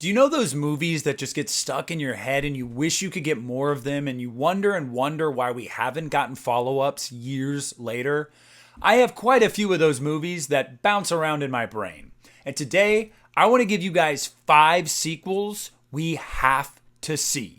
Do you know those movies that just get stuck in your head and you wish you could get more of them and you wonder and wonder why we haven't gotten follow-ups years later? I have quite a few of those movies that bounce around in my brain. And today, I want to give you guys 5 sequels we have to see.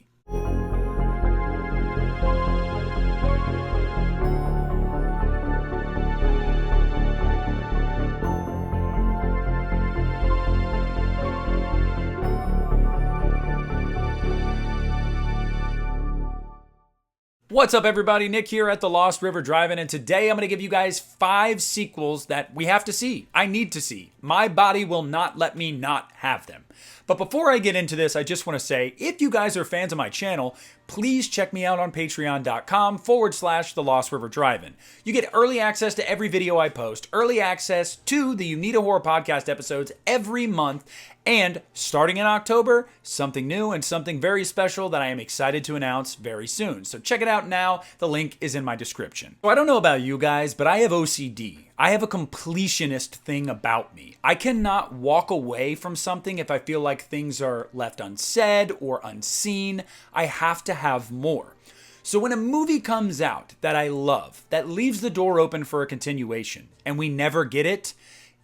What's up, everybody? Nick here at the Lost River Drive-In, and today I'm going to give you guys 5 sequels that we have to see. I need to see. My body will not let me not have them. But before I get into this, I just want to say, if you guys are fans of my channel, please check me out on patreon.com/The Lost River Drive-In. You get early access to every video I post, early access to the You Need a Horror podcast episodes every month, and starting in October, something new and something very special that I am excited to announce very soon. So check it out now. The link is in my description. So I don't know about you guys, but I have OCD. I have a completionist thing about me. I cannot walk away from something if I feel like things are left unsaid or unseen. I have to have more. So when a movie comes out that I love, that leaves the door open for a continuation, and we never get it,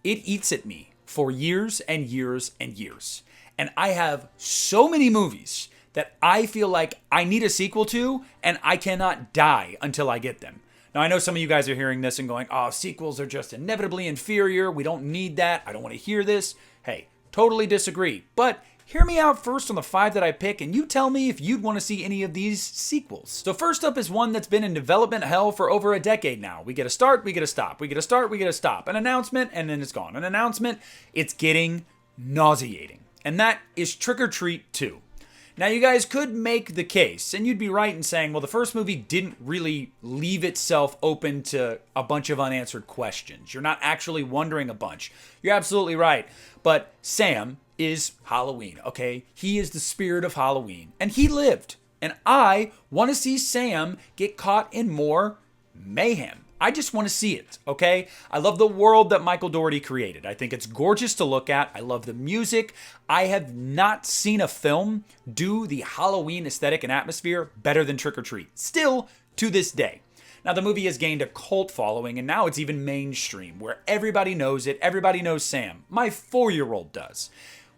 it eats at me for years and years and years. And I have so many movies that I feel like I need a sequel to, and I cannot die until I get them. Now, I know some of you guys are hearing this and going, oh, sequels are just inevitably inferior. We don't need that. I don't want to hear this. Hey, totally disagree. But hear me out first on the 5 that I pick, and you tell me if you'd want to see any of these sequels. So first up is one that's been in development hell for over a decade now. We get a start, we get a stop. We get a start, we get a stop. An announcement, and then it's gone. An announcement, it's getting nauseating. And that is Trick or Treat 2. Now, you guys could make the case, and you'd be right in saying, well, the first movie didn't really leave itself open to a bunch of unanswered questions. You're not actually wondering a bunch. You're absolutely right. But Sam is Halloween, okay? He is the spirit of Halloween, and he lived. And I want to see Sam get caught in more mayhem. I just want to see it, okay? I love the world that Michael Dougherty created. I think it's gorgeous to look at. I love the music. I have not seen a film do the Halloween aesthetic and atmosphere better than Trick or Treat. Still, to this day. Now, the movie has gained a cult following, and now it's even mainstream, where everybody knows it. Everybody knows Sam. My 4-year-old does.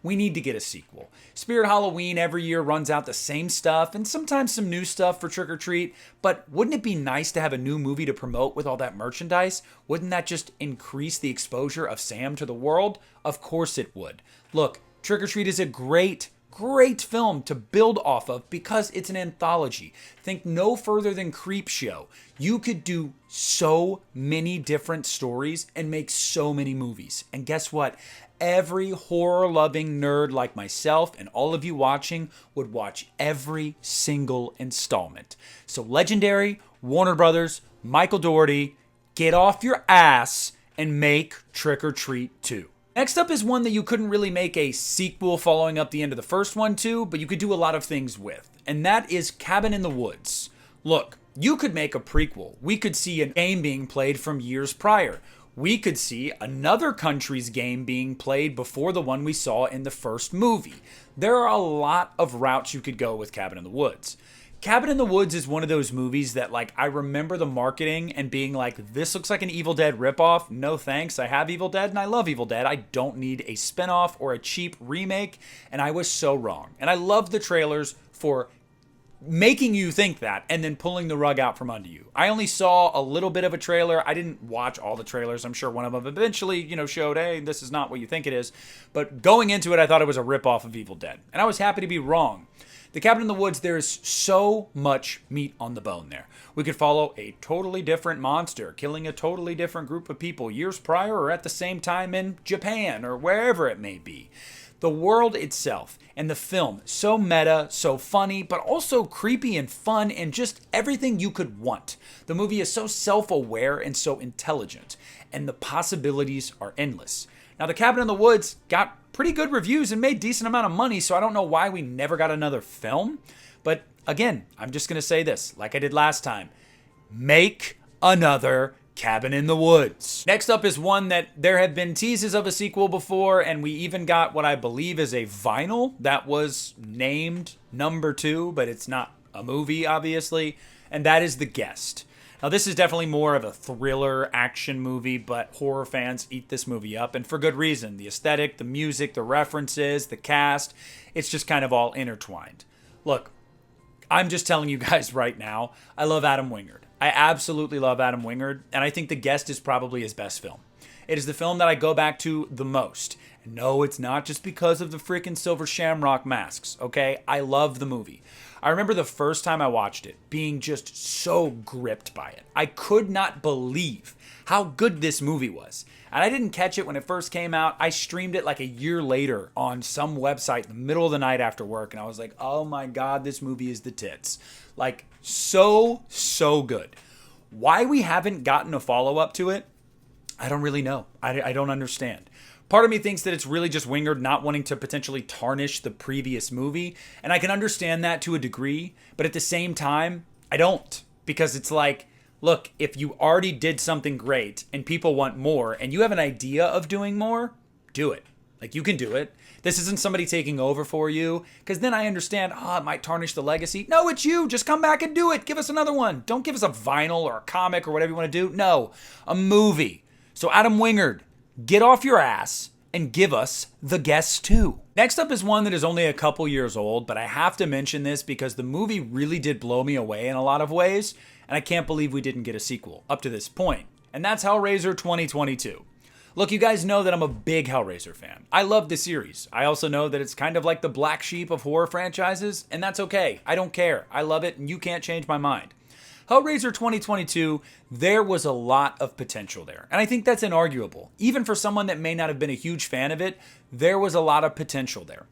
We need to get a sequel. Spirit Halloween every year runs out the same stuff and sometimes some new stuff for Trick or Treat, but wouldn't it be nice to have a new movie to promote with all that merchandise? Wouldn't that just increase the exposure of Sam to the world? Of course it would. Look, Trick or Treat is a great film to build off of because it's an anthology. Think no further than Creepshow. You could do so many different stories and make so many movies. And guess what? Every horror-loving nerd like myself and all of you watching would watch every single installment. So Legendary, Warner Brothers, Michael Dougherty, get off your ass and make Trick or Treat 2. Next up is one that you couldn't really make a sequel following up the end of the first one to, but you could do a lot of things with, and that is Cabin in the Woods. Look, you could make a prequel. We could see a game being played from years prior. We could see another country's game being played before the one we saw in the first movie. There are a lot of routes you could go with Cabin in the Woods. Cabin in the Woods is one of those movies that, like, I remember the marketing and being like, this looks like an Evil Dead ripoff. No thanks. I have Evil Dead and I love Evil Dead. I don't need a spinoff or a cheap remake. And I was so wrong. And I love the trailers for making you think that and then pulling the rug out from under you. I only saw a little bit of a trailer. I didn't watch all the trailers. I'm sure one of them eventually, showed, hey, this is not what you think it is. But going into it, I thought it was a ripoff of Evil Dead. And I was happy to be wrong. The Cabin in the Woods, there is so much meat on the bone there. We could follow a totally different monster, killing a totally different group of people years prior or at the same time in Japan or wherever it may be. The world itself and the film, so meta, so funny, but also creepy and fun and just everything you could want. The movie is so self-aware and so intelligent, and the possibilities are endless. Now, The Cabin in the Woods got pretty good reviews and made a decent amount of money, so I don't know why we never got another film. But again, I'm just going to say this, like I did last time. Make another Cabin in the Woods. Next up is one that there have been teases of a sequel before, and we even got what I believe is a vinyl that was named number 2, but it's not a movie, obviously, and that is The Guest. Now, this is definitely more of a thriller action movie, but horror fans eat this movie up, and for good reason. The aesthetic, the music, the references, the cast, it's just kind of all intertwined. Look, I'm just telling you guys right now, I love Adam Wingard. I absolutely love Adam Wingard, and I think The Guest is probably his best film. It is the film that I go back to the most. And no, it's not just because of the freaking silver shamrock masks, okay? I love the movie. I remember the first time I watched it being just so gripped by it. I could not believe how good this movie was. And I didn't catch it when it first came out. I streamed it like a year later on some website in the middle of the night after work. And I was like, oh my God, this movie is the tits. Like, so good. Why we haven't gotten a follow-up to it, I don't really know. I don't understand. Part of me thinks that it's really just Wingard not wanting to potentially tarnish the previous movie. And I can understand that to a degree. But at the same time, I don't. Because it's like, look, if you already did something great and people want more and you have an idea of doing more, do it. Like, you can do it. This isn't somebody taking over for you. Because then I understand, it might tarnish the legacy. No, it's you. Just come back and do it. Give us another one. Don't give us a vinyl or a comic or whatever you want to do. No, a movie. So Adam Wingard, get off your ass and give us The Guest 2. Next up is one that is only a couple years old, but I have to mention this because the movie really did blow me away in a lot of ways, and I can't believe we didn't get a sequel up to this point. And that's Hellraiser 2022. Look, you guys know that I'm a big Hellraiser fan. I love the series. I also know that it's kind of like the black sheep of horror franchises, and that's okay. I don't care. I love it, and you can't change my mind. Hellraiser 2022, there was a lot of potential there. And I think that's inarguable. Even for someone that may not have been a huge fan of it, there was a lot of potential there.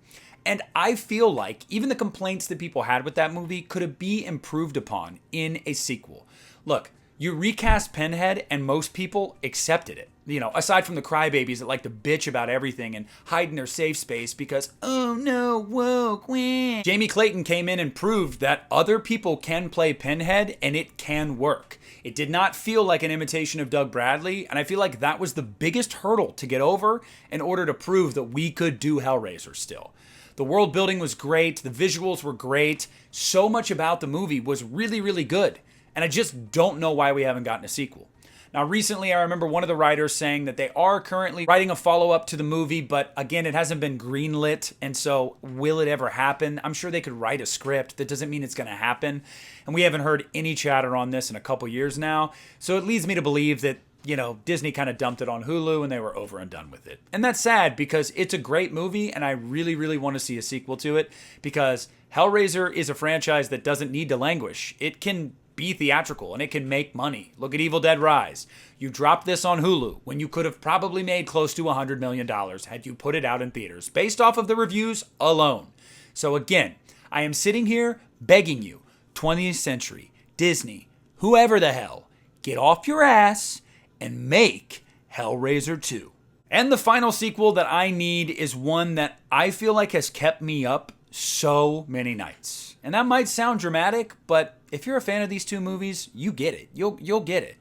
And I feel like even the complaints that people had with that movie could be improved upon in a sequel. Look, you recast Pinhead and most people accepted it. You know, aside from the crybabies that like to bitch about everything and hide in their safe space because, oh no, woke, wah. Jamie Clayton came in and proved that other people can play Pinhead and it can work. It did not feel like an imitation of Doug Bradley, and I feel like that was the biggest hurdle to get over in order to prove that we could do Hellraiser still. The world building was great, the visuals were great, so much about the movie was really, really good, and I just don't know why we haven't gotten a sequel. Now, recently, I remember one of the writers saying that they are currently writing a follow-up to the movie, but again, it hasn't been greenlit, and so will it ever happen? I'm sure they could write a script. That doesn't mean it's going to happen, and we haven't heard any chatter on this in a couple years now, so it leads me to believe that, you know, Disney kind of dumped it on Hulu and they were over and done with it. And that's sad because it's a great movie, and I really, really want to see a sequel to it because Hellraiser is a franchise that doesn't need to languish. It can be theatrical and it can make money. Look at Evil Dead Rise. You dropped this on Hulu when you could have probably made close to $100 million had you put it out in theaters based off of the reviews alone. So again, I am sitting here begging you, 20th Century, Disney, whoever the hell, get off your ass and make Hellraiser 2. And the final sequel that I need is one that I feel like has kept me up so many nights. And that might sound dramatic, but if you're a fan of these two movies, you get it. You'll get it.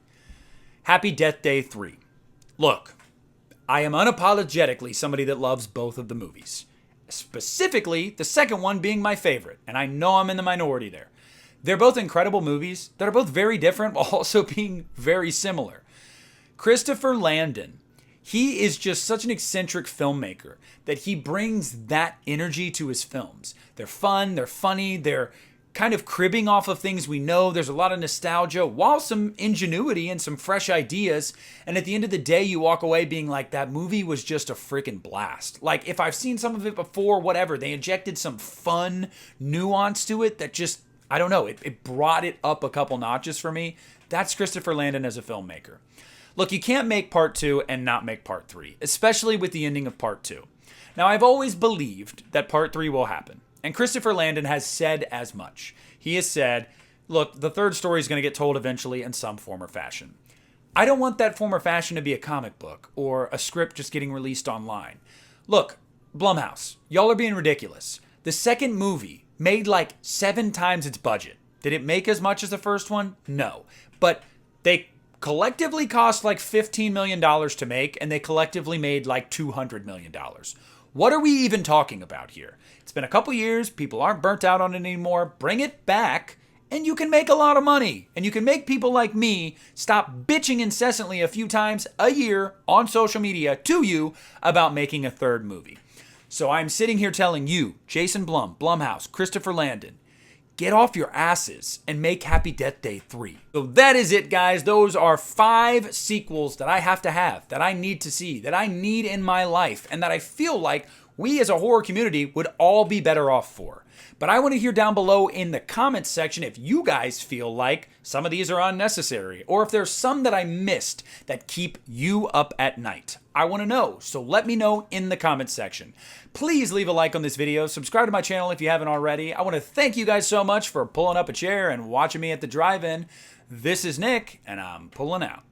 Happy Death Day 3. Look, I am unapologetically somebody that loves both of the movies. Specifically, the second one being my favorite, and I know I'm in the minority there. They're both incredible movies that are both very different while also being very similar. Christopher Landon, he is just such an eccentric filmmaker that he brings that energy to his films. They're fun, they're funny, they're kind of cribbing off of things we know. There's a lot of nostalgia, while some ingenuity and some fresh ideas. And at the end of the day, you walk away being like, that movie was just a freaking blast. Like, if I've seen some of it before, whatever, they injected some fun nuance to it that just, I don't know, it brought it up a couple notches for me. That's Christopher Landon as a filmmaker. Look, you can't make part 2 and not make part 3, especially with the ending of part 2. Now, I've always believed that part 3 will happen, and Christopher Landon has said as much. He has said, look, the third story is going to get told eventually in some form or fashion. I don't want that form or fashion to be a comic book or a script just getting released online. Look, Blumhouse, y'all are being ridiculous. The second movie made like 7 times its budget. Did it make as much as the first one? No. But they collectively cost like $15 million to make, and they collectively made like $200 million. What are we even talking about here? It's been a couple years, people aren't burnt out on it anymore. Bring it back, and you can make a lot of money. And you can make people like me stop bitching incessantly a few times a year on social media to you about making a third movie. So I'm sitting here telling you, Jason Blum, Blumhouse, Christopher Landon, get off your asses and make Happy Death Day 3. So that is it, guys. Those are 5 sequels that I have, that I need to see, that I need in my life, and that I feel like we as a horror community would all be better off for. But I want to hear down below in the comments section if you guys feel like some of these are unnecessary, or if there's some that I missed that keep you up at night. I want to know, so let me know in the comments section. Please leave a like on this video, subscribe to my channel if you haven't already. I want to thank you guys so much for pulling up a chair and watching me at the drive-in. This is Nick, and I'm pulling out.